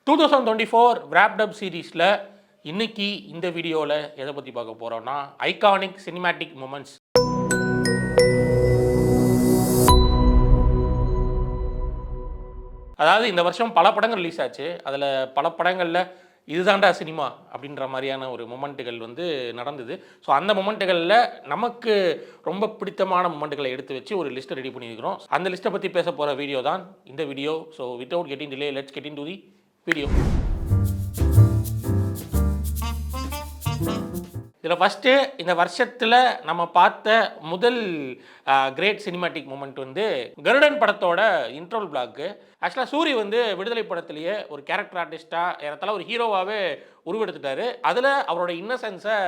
2024 wrapped up சீரீஸில் இன்னைக்கு இந்த வீடியோவில் எதை பற்றி பார்க்க போகிறோம்னா ஐகானிக் சினிமேட்டிக் மூமெண்ட்ஸ். அதாவது இந்த வருஷம் பல படங்கள் ரிலீஸ் ஆச்சு. அதில் பல படங்களில் இதுதான்டா சினிமா அப்படின்ற மாதிரியான ஒரு மொமெண்ட்டுகள் வந்து நடந்தது. ஸோ அந்த மொமெண்ட்டுகளில் நமக்கு ரொம்ப பிடித்தமான மொமெண்ட்டுகளை எடுத்து வச்சு ஒரு லிஸ்ட்டை ரெடி பண்ணியிருக்கிறோம். அந்த லிஸ்ட்டை பற்றி பேச போகிற வீடியோ தான் இந்த video. So without getting delay, let's get into the video. இதில் ஃபஸ்ட்டு இந்த வருஷத்தில் நம்ம பார்த்த முதல் கிரேட் சினிமாட்டிக் மூமெண்ட் வந்து கருடன் படத்தோட இன்ட்ரோல் பிளாக்கு. ஆக்சுவலாக சூரி வந்து விடுதலை படத்துலேயே ஒரு கேரக்டர் ஆர்டிஸ்ட்டாக ஏறத்தாழ ஒரு ஹீரோவாகவே உருவெடுத்துட்டாரு. அதில் அவரோட இன்னசென்ஸை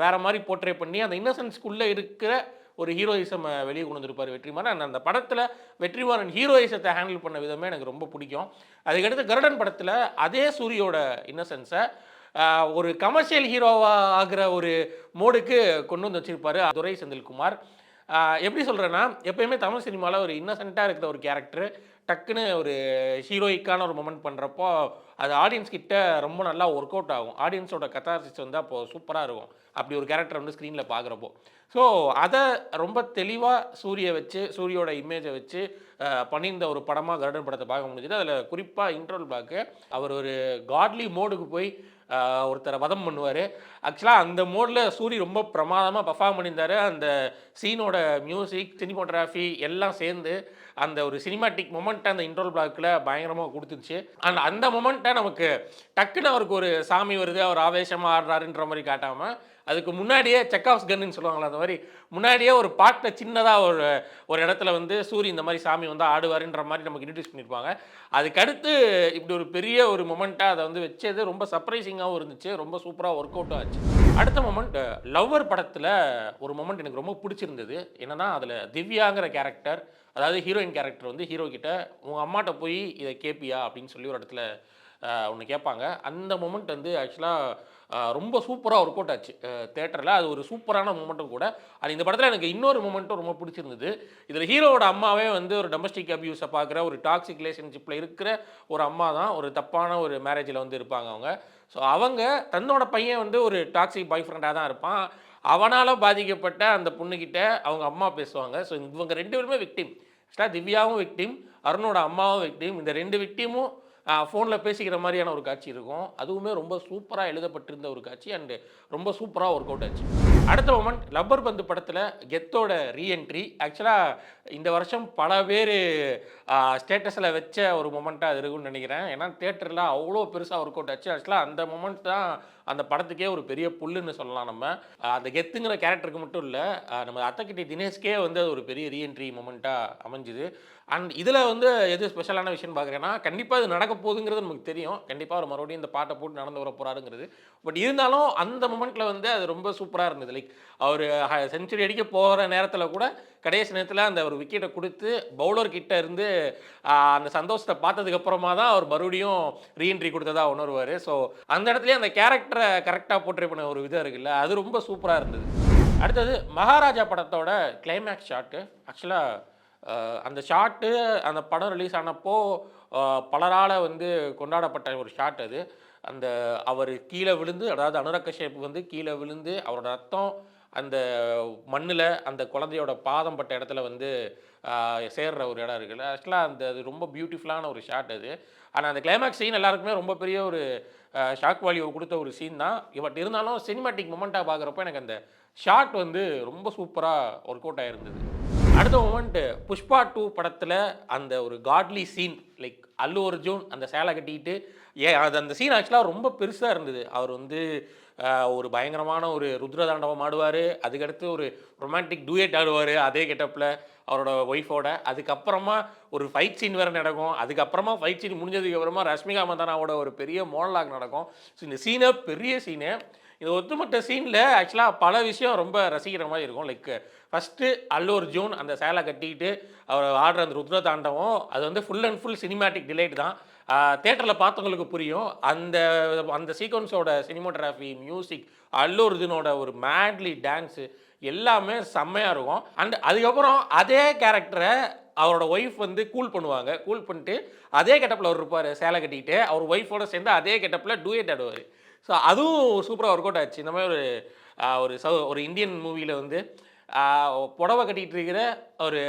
வேறு மாதிரி போர்ட்ரே பண்ணி அந்த இன்னசென்ஸ்க்குள்ளே இருக்கிற ஒரு ஹீரோயிசம் வெளியே கொண்டு வந்திருப்பார் வெற்றிமாறன். அந்த படத்தில் வெற்றிமாறன் ஹீரோயிசத்தை ஹேண்டில் பண்ண விதமே எனக்கு ரொம்ப பிடிக்கும். அதுக்கடுத்து கருடன் படத்தில் அதே சூரியோட இன்னசென்ஸை ஒரு கமர்ஷியல் ஹீரோவாக ஆகிற ஒரு மோடுக்கு கொண்டு வந்து வச்சுருப்பார் துரை செந்தில்குமார். எப்படி சொல்கிறேன்னா, எப்போயுமே தமிழ் சினிமாவில் ஒரு இன்னசென்ட்டாக இருக்கிற ஒரு கேரக்டர் டக்குன்னு ஒரு ஹீரோயிக்கான ஒரு மொமெண்ட் பண்ணுறப்போ அது ஆடியன்ஸ் கிட்ட ரொம்ப நல்லா ஒர்க் அவுட் ஆகும். ஆடியன்ஸோட கத்தார்சிஸ் வந்து அப்போது சூப்பராக இருக்கும் அப்படி ஒரு கேரக்டர் வந்து ஸ்க்ரீனில் பார்க்குறப்போ. ஸோ அதை ரொம்ப தெளிவாக சூரியை வச்சு சூரியோட இமேஜை வச்சு பண்ணியிருந்த ஒரு படமாக கருடன் படத்தை பார்க்க முடிஞ்சுது. அதில் குறிப்பாக இன்ட்ரோல் பார்க்க அவர் ஒரு காட்லி மோடுக்கு போய் ஒருத்தரை வதம் பண்ணுவார். ஆக்சுவலாக அந்த மோடில் சூரி ரொம்ப பிரமாதமாக பர்ஃபார்ம் பண்ணியிருந்தார். அந்த சீனோட மியூசிக், சினிமோட்டோகிராஃபி எல்லாம் சேர்ந்து அந்த ஒரு சினிமாட்டிக் மொமெண்ட்டை அந்த இன்ட்ரோல் பிளாக்கில் பயங்கரமாக கொடுத்துருச்சு. அண்ட் அந்த மொமெண்ட்டை நமக்கு டக்குன்னு அவருக்கு ஒரு சாமி வருது, அவர் ஆவேசமாக ஆடுறாருன்ற மாதிரி காட்டாமல் அதுக்கு முன்னாடியே செக் ஆஃப் கன்னு சொல்லுவாங்களா, அந்த மாதிரி முன்னாடியே ஒரு பாட்டில் சின்னதாக ஒரு இடத்துல வந்து சூரி இந்த மாதிரி சாமி வந்து ஆடுவாருன்ற மாதிரி நமக்கு இன்ட்ரடியூஸ் பண்ணியிருப்பாங்க. அதுக்கடுத்து இப்படி ஒரு பெரிய ஒரு மொமெண்ட்டாக அதை வந்து வச்சது ரொம்ப சர்ப்ரைசிங்காகவும் இருந்துச்சு. ரொம்ப சூப்பராக ஒர்க் அவுட்டும் ஆச்சு. அடுத்த மொமெண்ட் லவ்வர் படத்தில் ஒரு மொமெண்ட் எனக்கு ரொம்ப பிடிச்சிருந்தது. என்னன்னா, அதில் திவ்யாங்கிற கேரக்டர், அதாவது ஹீரோயின் கேரக்டர் வந்து ஹீரோ கிட்ட உங்கள் அம்மாட்ட போய் இதை கேட்பியா அப்படின்னு சொல்லி ஒரு இடத்துல ஒன்று கேட்பாங்க. அந்த மொமெண்ட் வந்து ஆக்சுவலாக ரொம்ப சூப்பராக ஒர்க் அவுட் ஆச்சு தேட்டரில். அது ஒரு சூப்பரான மூமெண்ட்டும் கூட. அது இந்த படத்தில் எனக்கு இன்னொரு மூமெண்ட்டும் ரொம்ப பிடிச்சிருந்தது. இதில் ஹீரோவோட அம்மாவே வந்து ஒரு டொமஸ்டிக் அபியூஸை பார்க்குற ஒரு டாக்ஸிக் ரிலேஷன்ஷிப்பில் இருக்கிற ஒரு அம்மா தான். ஒரு தப்பான ஒரு மேரேஜில் வந்து இருப்பாங்க அவங்க. ஸோ அவங்க தன்னோட பையன் வந்து ஒரு டாக்ஸிக் பாய் ஃப்ரெண்டாக தான் இருப்பான். அவனால் பாதிக்கப்பட்ட அந்த பொண்ணுக்கிட்ட அவங்க அம்மா பேசுவாங்க. ஸோ இவங்க ரெண்டு பேருமே விக்டிம். ஆக்சுவலாக திவ்யாவும் விக்டிம், அருணோட அம்மாவும் விக்டிம். இந்த ரெண்டு விக்டிமும் ஃபோனில் பேசிக்கிற மாதிரியான ஒரு காட்சி இருக்கும். அதுவுமே ரொம்ப சூப்பராக எழுதப்பட்டிருந்த ஒரு காட்சி அண்டு ரொம்ப சூப்பராக ஒர்க் அவுட் ஆச்சு. அடுத்த மொமெண்ட் லப்பர் பந்து படத்தில் கெத்தோட ரீஎன்ட்ரி. ஆக்சுவலாக இந்த வருஷம் பல பேர் ஸ்டேட்டஸில் வச்ச ஒரு மொமெண்ட்டாக அது இருக்குன்னு நினைக்கிறேன். ஏன்னா தேட்டரில் அவ்வளோ பெருசாக ஒர்க் அவுட் ஆச்சு. ஆக்சுவலாக அந்த மொமெண்ட் தான் அந்த படத்துக்கே ஒரு பெரிய புல்லுன்னு சொல்லலாம். நம்ம அந்த கெத்துங்கிற கேரக்டருக்கு மட்டும் இல்லை, நம்ம அத்தக்கிட்டி தினேஷ்கே வந்து அது ஒரு பெரிய ரீஎன்ட்ரி மொமெண்ட்டாக அமைஞ்சுது. அண்ட் இதில் வந்து எது ஸ்பெஷலான விஷயம் பார்க்குறேன்னா, கண்டிப்பாக இது நடக்க போகுதுங்கிறது நமக்கு தெரியும். கண்டிப்பாக அவர் மறுபடியும் இந்த பாட்டை போட்டு நடந்து வர போகிறாருங்கிறது. பட் இருந்தாலும் அந்த மொமெண்ட்டில் வந்து அது ரொம்ப சூப்பராக இருந்தது. லைக் அவர் செஞ்சுரி அடிக்க போகிற நேரத்தில் கூட கடைசி நேரத்தில் அந்த ஒரு விக்கெட்டை கொடுத்து பவுலர் கிட்ட இருந்து அந்த சந்தோஷத்தை பார்த்ததுக்கப்புறமா தான் அவர் மறுபடியும் ரீஎன்ட்ரி கொடுத்ததா உணர்வார். ஸோ அந்த இடத்துலேயே அந்த கேரக்டரை கரெக்டாக போர்ட்ரே பண்ண ஒரு விதம் இருக்குல்ல, அது ரொம்ப சூப்பராக இருந்தது. அடுத்தது மகாராஜா படத்தோட கிளைமேக்ஸ் ஷாட்டு. ஆக்சுவலாக அந்த ஷாட்டு அந்த படம் ரிலீஸ் ஆனப்போ பலரால் வந்து கொண்டாடப்பட்ட ஒரு ஷாட் அது. அந்த அவர் கீழே விழுந்து, அதாவது அனுராக் கஷ்யப் வந்து கீழே விழுந்து அவரோட ரத்தம் அந்த மண்ணில் அந்த குழந்தையோட பாதம் பட்ட இடத்துல வந்து சேர்ற ஒரு இடம் இருக்குல்ல. ஆக்சுவலாக அது ரொம்ப பியூட்டிஃபுல்லான ஒரு ஷாட் அது. ஆனால் அந்த கிளைமேக்ஸ் சீன் எல்லாருக்குமே ரொம்ப பெரிய ஒரு ஷாக் வேல்யூ கொடுத்த ஒரு சீன் தான். பட் இருந்தாலும் சினிமாட்டிக் மொமெண்ட்டாக பார்க்குறப்போ எனக்கு அந்த ஷாட் வந்து ரொம்ப சூப்பராக ஒர்க் அவுட் ஆகிருந்தது. அடுத்த மொமெண்ட் புஷ்பா 2 படத்தில் அந்த ஒரு காட்லி சீன். லைக் அல்லு அர்ஜுன் அந்த சேலை கட்டிக்கிட்டு அது அந்த சீன் ஆக்சுவலாக ரொம்ப பெருசாக இருந்தது. அவர் வந்து ஒரு பயங்கரமான ஒரு ருத்ரதாண்டவம் ஆடுவார். அதுக்கடுத்து ஒரு ரொமான்டிக் டூயட் ஆடுவார் அதே கெட்டப்பில் அவரோட ஒய்ஃபோட. அதுக்கப்புறமா ஒரு ஃபைட் சீன் வேறு நடக்கும். அதுக்கப்புறமா ஃபைட் சீன் முடிஞ்சதுக்கப்புறமா ரஷ்மிகா மந்தானாவோட ஒரு பெரிய மோனலாக் நடக்கும். ஸோ இந்த சீனை பெரிய சீனு. இது ஒத்துமொத்த சீனில் ஆக்சுவலாக பல விஷயம் ரொம்ப ரசிக்கிற மாதிரி இருக்கும். லைக் ஃபஸ்ட்டு அல்லு அர்ஜுன் அந்த சேலை கட்டிக்கிட்டு அவர் ஆடுற அந்த ருத்ர தாண்டவம் அது வந்து full and full cinematic delight தான். தேட்டரில் பார்த்தவங்களுக்கு புரியும். அந்த அந்த சீக்வன்ஸோட சினிமோட்டோகிராஃபி, மியூசிக், அல்லு அர்ஜுனோட ஒரு மேட்லி டான்ஸு எல்லாமே செம்மையாக இருக்கும். அண்ட் அதுக்கப்புறம் அதே கேரக்டரை அவரோட ஒய்ஃப் வந்து கூல் பண்ணுவாங்க. கூல் பண்ணிட்டு அதே கெட்டப்பில் அவர் இருப்பார், சேலை கட்டிக்கிட்டு. அவர் ஒய்ஃபோட சேர்ந்து அதே கெட்டப்பில் டூயட் ஆடுவார். ஸோ அதுவும் சூப்பராக ஒர்க் அவுட் ஆச்சு. இந்த மாதிரி ஒரு இந்தியன் மூவியில் வந்து புடவை கட்டிகிட்டு இருக்கிற ஒரு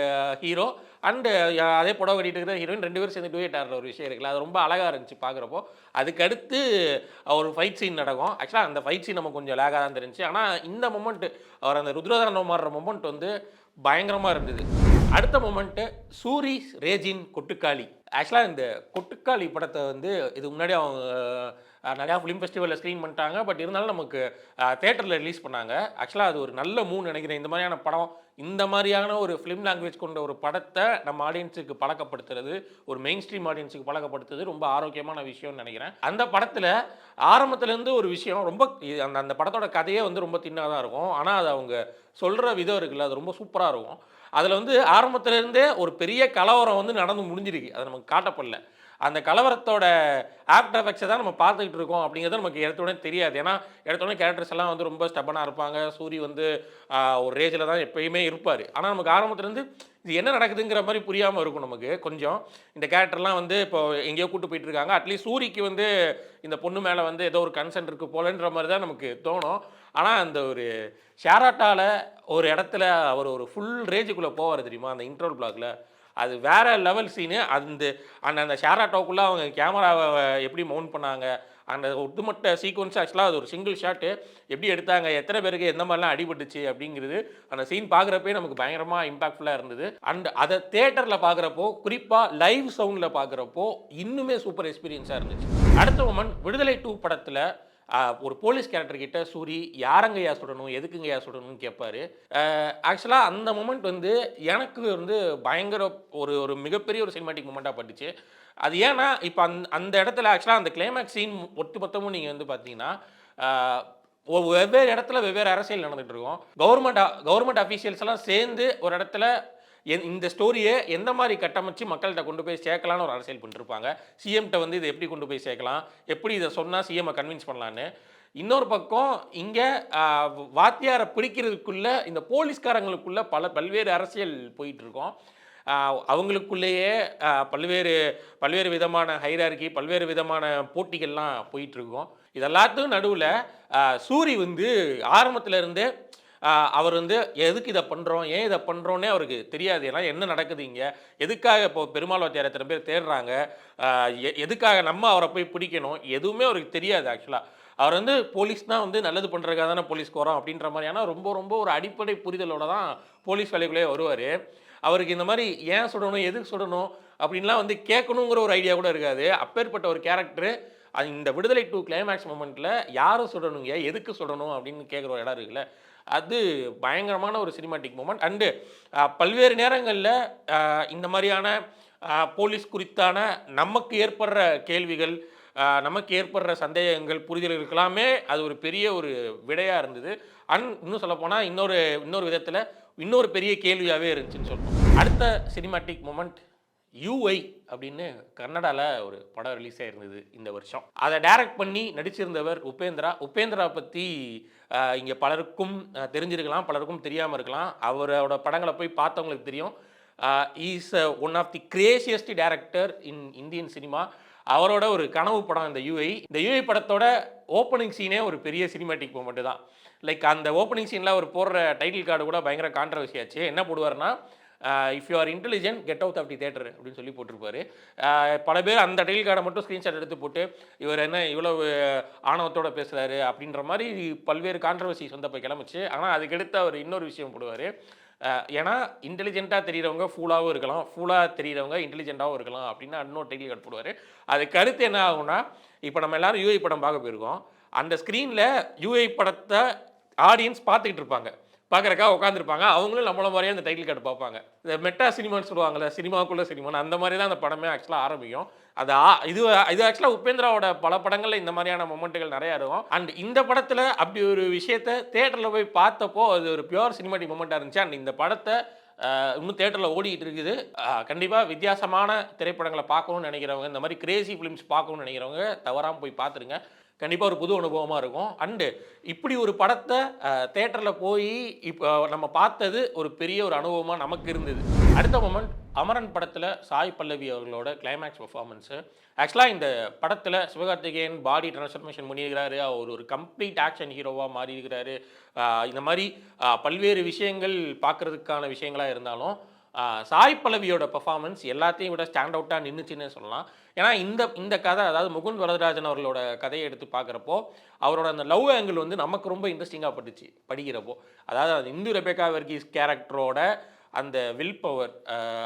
ஹீரோ அண்டு அதே புடவை கட்டிகிட்டு இருக்கிற ஹீரோயின் 2 பேரும் சேர்ந்து டூயட் ஆடுற ஒரு விஷயம் இருக்குல்ல, அது ரொம்ப அழகாக இருந்துச்சு பார்க்குறப்போ. அதுக்கடுத்து ஒரு ஃபைட் சீன் நடக்கும். ஆக்சுவலாக அந்த ஃபைட் சீன் நமக்கு கொஞ்சம் லேகாக தான் தெரிஞ்சு. ஆனால் இந்த மொமெண்ட் அவர் அந்த ருத்ரதாண்டவம் மாறுற மொமெண்ட் வந்து பயங்கரமாக இருந்தது. அடுத்த மொமெண்ட்டு சூரி ரேஜின் கொட்டுக்காளி. ஆக்சுவலாக இந்த கொட்டுக்காளி படத்தை வந்து இதுக்கு முன்னாடி அவங்க நிறையா ஃபிலிம் ஃபெஸ்டிவலில் ஸ்க்ரீன் பண்ணிட்டாங்க. பட் இருந்தாலும் நமக்கு தேட்டரில் ரிலீஸ் பண்ணாங்க. ஆக்சுவலாக அது ஒரு நல்ல மூவ் நினைக்கிறேன். இந்த மாதிரியான படம், இந்த மாதிரியான ஒரு ஃபிலிம் லாங்குவேஜ் கொண்ட ஒரு படத்தை நம்ம ஆடியன்ஸுக்கு பழக்கப்படுத்துறது, ஒரு மெயின் ஸ்ட்ரீம் ஆடியன்ஸுக்கு பழக்கப்படுத்துறது ரொம்ப ஆரோக்கியமான விஷயம்னு நினைக்கிறேன். அந்த படத்தில் ஆரம்பத்துலேருந்து ஒரு விஷயம் ரொம்ப அந்த படத்தோட கதையே வந்து ரொம்ப தின்னாக தான் இருக்கும். ஆனால் அது அவங்க சொல்கிற விதம் இருக்குல்ல, அது ரொம்ப சூப்பராக இருக்கும். அதில் வந்து ஆரம்பத்துலேருந்தே ஒரு பெரிய கலவரம் வந்து நடந்து முடிஞ்சிருக்கு. அதை நமக்கு காட்டப்படல. அந்த கலவரத்தோட ஆஃப்டர் எஃபெக்ட்ஸை தான் நம்ம பார்த்துக்கிட்டு இருக்கோம் அப்படிங்கிறது நமக்கு எடுத்தோடனே தெரியாது. ஏன்னா எடுத்தோடனே கேரக்டர்ஸ் எல்லாம் வந்து ரொம்ப ஸ்டெபனாக இருப்பாங்க. சூரி வந்து ஒரு ரேஜில் தான் எப்பயுமே இருப்பார். ஆனால் நமக்கு ஆரம்பத்துலேருந்து இது என்ன நடக்குதுங்கிற மாதிரி புரியாமல் இருக்கும் நமக்கு கொஞ்சம். இந்த கேரக்டர்லாம் வந்து இப்போ எங்கேயோ கூட்டு போயிட்டு இருக்காங்க. அட்லீஸ்ட் சூரிக்கு வந்து இந்த பொண்ணு மேலே வந்து ஏதோ ஒரு கன்சென்ட் இருக்குது போலன்ற மாதிரி தான் நமக்கு தோணும். ஆனால் அந்த ஒரு ஷேராட்டாவில் ஒரு இடத்துல அவர் ஒரு ஃபுல் ரேஜுக்குள்ளே போவார் தெரியுமா, அந்த இன்ட்ரோல் பிளாக்ல. அது வேற லெவல் சீனு. அந்த ஷேர் ஆட்டோக்குள்ளே அவங்க கேமராவை எப்படி மவுண்ட் பண்ணாங்க, அந்த ஒட்டுமொத்த சீக்வன்ஸ் ஆக்சுவலாக அது ஒரு சிங்கிள் ஷாட்டு எப்படி எடுத்தாங்க, எத்தனை பேருக்கு எந்த மாதிரிலாம் அடிபட்டுச்சு அப்படிங்கிறது அந்த சீன் பார்க்குறப்பே நமக்கு பயங்கரமாக இம்பாக்ட்ஃபுல்லாக இருந்தது. அண்ட் அதை தேட்டரில் பார்க்குறப்போ, குறிப்பாக லைவ் சவுண்டில் பார்க்குறப்போ இன்னுமே சூப்பர் எக்ஸ்பீரியன்ஸாக இருந்துச்சு. அடுத்த மொமெண்ட் விடுதலை 2 படத்தில் ஒரு போலீஸ் கேரக்டர் கிட்ட சூரி யாரங்கய்யா சுடணும், எதுக்குங்கய்யா சுடணும்னு கேட்பாரு. ஆக்சுவலாக அந்த மொமெண்ட் வந்து எனக்கு வந்து பயங்கர ஒரு மிகப்பெரிய ஒரு சினிமாட்டிக் மொமெண்ட்டாக பட்டுச்சு. அது ஏன்னா இப்போ அந்த இடத்துல ஆக்சுவலாக அந்த கிளைமேக்ஸ் சீன் ஒட்டுமொத்தமும் நீங்கள் வந்து பார்த்தீங்கன்னா வெவ்வேறு இடத்துல வெவ்வேறு அரசியல் நடந்துகிட்டு இருக்கோம். கவர்மெண்ட் அஃபீஷியல்ஸ் எல்லாம் சேர்ந்து ஒரு இடத்துல இந்த ஸ்டோரியை எந்த மாதிரி கட்டமைச்சு மக்கள்கிட்ட கொண்டு போய் சேர்க்கலான்னு ஒரு அரசியல் பண்ணிருப்பாங்க. சிஎம்கிட்ட வந்து இதை எப்படி கொண்டு போய் சேர்க்கலாம், எப்படி இதை சொன்னால் சிஎம்ஐ கன்வின்ஸ் பண்ணலான்னு. இன்னொரு பக்கம் இங்கே வாத்தியாரை பிடிக்கிறதுக்குள்ள இந்த போலீஸ்காரங்களுக்குள்ள பல்வேறு அரசியல் போயிட்டுருக்கோம். அவங்களுக்குள்ளேயே பல்வேறு விதமான ஹைரார்கி, பல்வேறு விதமான போட்டிகள்லாம் போயிட்டுருக்கோம். இதெல்லாத்துக்கும் நடுவில் சூரி வந்து ஆரம்பத்தில் இருந்தே அவர் வந்து எதுக்கு இதை பண்ணுறோம், ஏன் இதை பண்ணுறோன்னே அவருக்கு தெரியாது. ஏன்னா என்ன நடக்குது இங்கே, எதுக்காக இப்போ பெருமாள் வாத்தியார் எத்தனை பேர் தேடுறாங்க, எதுக்காக நம்ம அவரை போய் பிடிக்கணும், எதுவுமே அவருக்கு தெரியாது. ஆக்சுவலாக அவர் வந்து போலீஸ் தான் வந்து நல்லது பண்ணுறதுக்காக தானே போலீஸ்க்கு வரோம் அப்படின்ற மாதிரியான ரொம்ப ஒரு அடிப்படை புரிதலோடு தான் போலீஸ் வேலைக்குள்ளே வருவார். அவருக்கு இந்த மாதிரி ஏன் சுடணும், எதுக்கு சுடணும் அப்படின்லாம் வந்து கேட்கணுங்கிற ஒரு ஐடியா கூட இருக்காது. அப்பேற்பட்ட ஒரு கேரக்டரு இந்த விடுதலை 2 கிளைமேக்ஸ் மூமெண்ட்டில் யாரும் சுடணுங்க, எதுக்கு சுடணும் அப்படின்னு கேட்குற ஒரு இடம் இருக்குல்ல, அது பயங்கரமான ஒரு சினிமாட்டிக் மூமெண்ட். அண்டு பல்வேறு நேரங்களில் இந்த மாதிரியான போலீஸ் குறித்தான நமக்கு ஏற்படுற கேள்விகள், நமக்கு ஏற்படுற சந்தேகங்கள், புரிதல்களுக்கெல்லாமே அது ஒரு பெரிய ஒரு விடையாக இருந்தது. இன்னும் சொல்லப்போனால் இன்னொரு விதத்தில் இன்னொரு பெரிய கேள்வியாகவே இருந்துச்சுன்னு சொல்லணும். அடுத்த சினிமாட்டிக் மூமெண்ட் யூஐ அப்படின்னு கன்னடாவில் ஒரு படம் ரிலீஸ் ஆகிருந்தது இந்த வருஷம். அதை டைரக்ட் பண்ணி நடிச்சிருந்தவர் உபேந்திரா பற்றி இங்கே பலருக்கும் தெரிஞ்சிருக்கலாம், பலருக்கும் தெரியாமல் இருக்கலாம். அவரோட படங்களை போய் பார்த்தவங்களுக்கு தெரியும். Is one of the craziest director in Indian cinema. அவரோட ஒரு கனவு படம் இந்த யூஐ படத்தோட ஓப்பனிங் சீனே ஒரு பெரிய சினிமாட்டிக் மூமெண்ட் தான். லைக் அந்த ஓப்பனிங் சீனில் அவர் போடுற டைட்டில் கார்டு கூட பயங்கர கான்ட்ரவர்சி ஆச்சு. என்ன போடுவார்னா, if you are intelligent get out of the theatre அப்படின்னு சொல்லி போட்டிருப்பாரு. பல பேர் அந்த டைட்டில் கார்டை மட்டும் ஸ்க்ரீன்ஷாட் எடுத்து போட்டு இவர் என்ன இவ்வளவு ஆணவத்தோடு பேசுகிறாரு அப்படின்ற மாதிரி பல்வேறு கான்ட்ரவர்சிஸ் வந்து அப்போ கிளம்பிச்சு. ஆனால் அதுக்கடுத்து அவர் இன்னொரு விஷயம் போடுவார். ஏன்னா இன்டெலிஜென்ட்டாக தெரிகிறவங்க ஃபூலாகவும் இருக்கலாம், ஃபூலாக தெரிகிறவங்க இன்டெலிஜென்ட்டாகவும் இருக்கலாம் அப்படின்னு இன்னொரு டைட்டில் கார்டு போடுவார். அதுக்கு அடுத்து என்ன ஆகும்னா, இப்போ நம்ம எல்லாரும் யூஐ படம் பார்க்க போயிருக்கோம். அந்த ஸ்க்ரீனில் யூஐ படத்தை ஆடியன்ஸ் பார்த்துக்கிட்டு இருப்பாங்க, பார்க்குறக்கா உட்காந்துருப்பாங்க. அவங்களும் நம்மள மாதிரியே அந்த டைட்டில் கார்டு பார்ப்பாங்க. இந்த மெட்டா சினிமான்னு சொல்லுவாங்கள்ல, சினிமாவுக்குள்ளே சினிமான்னு, அந்த மாதிரி தான் அந்த படமே ஆக்சுவலாக ஆரம்பிக்கும். இது ஆக்சுவலாக உபேந்திராவோட பல படங்களில் இந்த மாதிரியான மொமெண்ட்டுகள் நிறையா இருக்கும். அண்ட் இந்த படத்தில் அப்படி ஒரு விஷயத்தை தேட்டரில் போய் பார்த்தப்போ அது ஒரு பியூர் சினிமாட்டிக் மொமெண்ட்டாக இருந்துச்சு. அண்ட் இந்த படத்தை இன்னும் தேட்டரில் ஓடிக்கிட்டு இருக்குது. கண்டிப்பாக வித்தியாசமான திரைப்படங்களை பார்க்கணும்னு நினைக்கிறவங்க, இந்த மாதிரி கிரேசி ஃபிலிம்ஸ் பார்க்கணும்னு நினைக்கிறவங்க தவறாமல் போய் பார்த்துருங்க. கண்டிப்பாக ஒரு புது அனுபவமாக இருக்கும். அண்டு இப்படி ஒரு படத்தை தேட்டரில் போய் இப்போ நம்ம பார்த்தது ஒரு பெரிய ஒரு அனுபவமாக நமக்கு இருந்தது. அடுத்த மொமெண்ட் அமரன் படத்தில் சாய் பல்லவி அவர்களோட கிளைமேக்ஸ் பெர்ஃபார்மன்ஸு. ஆக்சுவலாக இந்த படத்தில் சிவகார்த்திகேயன் பாடி டிரான்ஸ்ஃபர்மேஷன் பண்ணியிருக்கிறாரு, அவர் ஒரு கம்ப்ளீட் ஆக்ஷன் ஹீரோவாக மாறியிருக்கிறாரு. இந்த மாதிரி பல்வேறு விஷயங்கள் பார்க்குறதுக்கான விஷயங்களாக இருந்தாலும் சாய் பல்லவியோட பெர்ஃபார்மன்ஸ் எல்லாத்தையும் விட ஸ்டாண்ட் அவுட்டாக நின்றுச்சுன்னு சொல்லலாம். ஏன்னா இந்த கதை, அதாவது முகுந்த் வரதராஜன் அவர்களோட கதையை எடுத்து பார்க்குறப்போ அவரோட அந்த லவ் ஆங்கிள் வந்து நமக்கு ரொம்ப இன்ட்ரெஸ்டிங்காக பட்டுச்சு படிக்கிறப்போ. அதாவது இந்து ரெபேக்கா வர்கீஸ் கேரக்டரோட அந்த வில் பவர்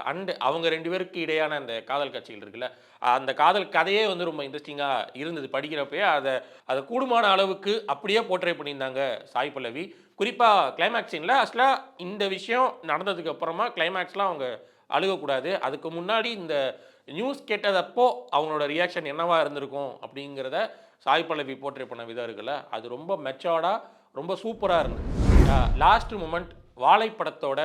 அண்டு அவங்க 2 பேருக்கு இடையான அந்த காதல் காட்சிகள் இருக்குல்ல, அந்த காதல் கதையே வந்து ரொம்ப இன்ட்ரெஸ்டிங்காக இருந்தது படிக்கிறப்பயே. அதை கூடுமான அளவுக்கு அப்படியே போர்ட்ரே பண்ணியிருந்தாங்க சாய் பல்லவி. குறிப்பாக கிளைமேக்ஸ் சீனில் ஆக்சுவலாக இந்த விஷயம் நடந்ததுக்கு அப்புறமா கிளைமேக்ஸ்லாம் அவங்க அழுகக்கூடாது. அதுக்கு முன்னாடி இந்த நியூஸ் கேட்டதப்போ அவங்களோட ரியாக்ஷன் என்னவாக இருந்திருக்கும் அப்படிங்கிறத சாய் பல்லவி போர்ட்ரே பண்ண விதம் இருக்குல்ல, அது ரொம்ப மெச்சோர்டாக ரொம்ப சூப்பராக இருந்தது. லாஸ்ட் மூமெண்ட் வாழை படத்தோட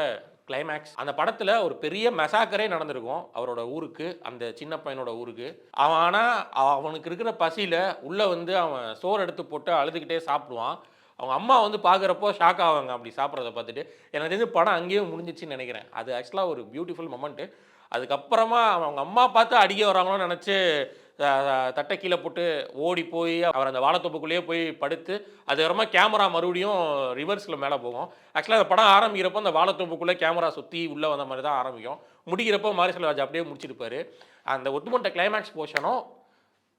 கிளைமேக்ஸ். அந்த படத்தில் ஒரு பெரிய மெசாக்கரே நடந்திருக்கும் அவரோட ஊருக்கு, அந்த சின்ன பையனோட ஊருக்கு. ஆனால் அவனுக்கு இருக்கிற பசியில் உள்ளே வந்து அவன் சோறு எடுத்து போட்டு அழுதுகிட்டே சாப்பிடுவான். அவங்க அம்மா வந்து பார்க்குறப்போ ஷாக் ஆவாங்க அப்படி சாப்பிட்றத பார்த்துட்டு. எனக்கு தெரிஞ்சு படம் அங்கேயே முடிஞ்சிச்சுன்னு நினைக்கிறேன். அது ஆக்சுவலாக ஒரு பியூட்டிஃபுல் மொமெண்ட்டு. அதுக்கப்புறமா அவங்க அம்மா பார்த்து அடிக்க வராங்களோன்னு நினச்சி தட்டை கீழே போட்டு ஓடி போய் அவர் அந்த வாழைத்தோப்புக்குள்ளேயே போய் படுத்து, அதுக்கப்புறமா கேமரா மறுபடியும் ரிவர்ஸில் மேலே போகும். ஆக்சுவலாக அந்த படம் ஆரம்பிக்கிறப்போ அந்த வாழைத்தோப்புக்குள்ளே கேமரா சுற்றி உள்ளே வந்த மாதிரி தான் ஆரம்பிக்கும். முடிக்கிறப்போ மாரி செல்வராஜ் அப்படியே முடிச்சிருப்பார். அந்த ஒட்டுமொத்த கிளைமேக்ஸ் போர்ஷனும்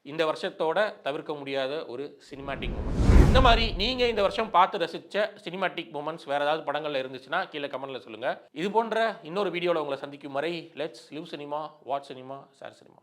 இந்த வருஷத்தோட தவிர்க்க முடியாத ஒரு சினிமாட்டிக் மூமெண்ட். இந்த மாதிரி நீங்கள் இந்த வருஷம் பார்த்து ரசித்த சினிமாட்டிக் மூமெண்ட்ஸ் வேறு ஏதாவது படங்களில் இருந்துச்சுன்னா கீழே கமெண்ட்டில் சொல்லுங்கள். இது போன்ற இன்னொரு வீடியோவில் உங்களை சந்திக்கும் வரை let's live cinema, watch cinema, share cinema.